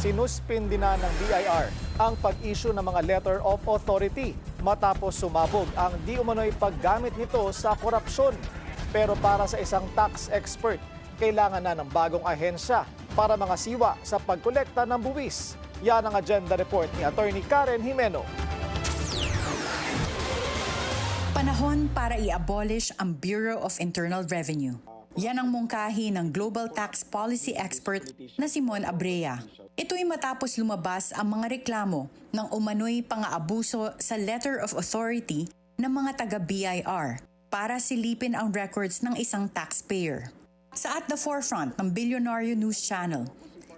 Sinuspindi na ng BIR ang pag-issue ng mga letter of authority matapos sumabog ang di umano'y paggamit nito sa korupsyon. Pero para sa isang tax expert, kailangan na ng bagong ahensya para mga siwa sa pagkolekta ng buwis. Yan ang agenda report ni Attorney Karen Jimeno. Panahon para i-abolish ang Bureau of Internal Revenue. Yan ang mungkahi ng global tax policy expert na Simon Abrea. Ito'y matapos lumabas ang mga reklamo ng umano'y pang-aabuso sa letter of authority ng mga taga-BIR para silipin ang records ng isang taxpayer. Sa At the Forefront ng Bilyonaryo News Channel,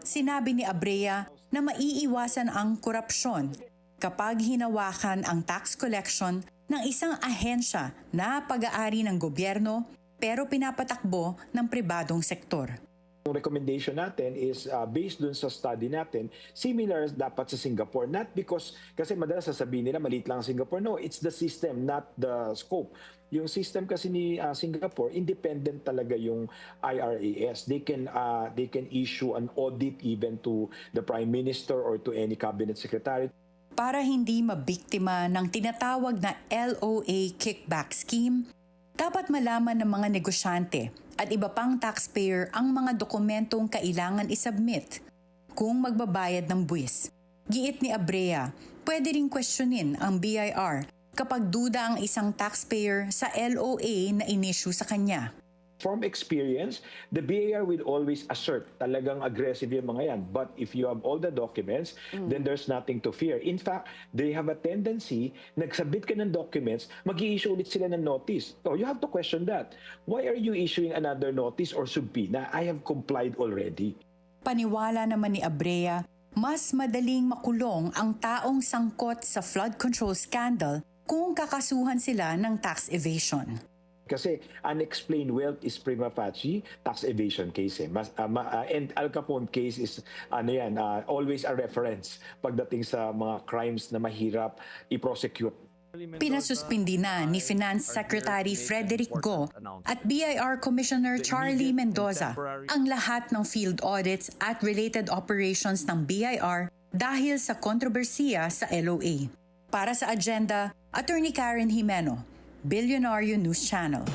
sinabi ni Abrea na maiiwasan ang korupsyon kapag hinawakan ang tax collection ng isang ahensya na pag-aari ng gobyerno pero pinapatakbo ng pribadong sektor. Yung recommendation natin is based dun sa study natin, similar dapat sa Singapore. Not because, kasi madalas sasabihin nila maliit lang ang Singapore. No, it's the system, not the scope. Yung system kasi ni Singapore, independent talaga yung IRAS. They can issue an audit even to the Prime Minister or to any cabinet secretary. Para hindi mabiktima ng tinatawag na LOA kickback scheme, dapat malaman ng mga negosyante at iba pang taxpayer ang mga dokumentong kailangan isubmit kung magbabayad ng buwis. Giit ni Abrea, pwede ring questionin ang BIR kapag duda ang isang taxpayer sa LOA na inisyu sa kanya. From experience, the BIR will always assert talagang aggressive yung mga yan. But if you have all the documents, then there's nothing to fear. In fact, they have a tendency, nagsabit ka ng documents, mag-i-issue ulit sila ng notice. So you have to question that. Why are you issuing another notice or subpoena? I have complied already. Paniwala naman ni Abrea, mas madaling makulong ang taong sangkot sa flood control scandal kung kakasuhan sila ng tax evasion. Kasi unexplained wealth is prima facie tax evasion case. And Al Capone case is always a reference pagdating sa mga crimes na mahirap i-prosecute. Pinasuspindi na ni Finance Secretary Frederick Go at BIR Commissioner Charlie Mendoza ang lahat ng field audits at related operations ng BIR dahil sa kontrobersiya sa LOA. Para sa agenda, Attorney Karen Jimeno, Bilyonaryo News Channel.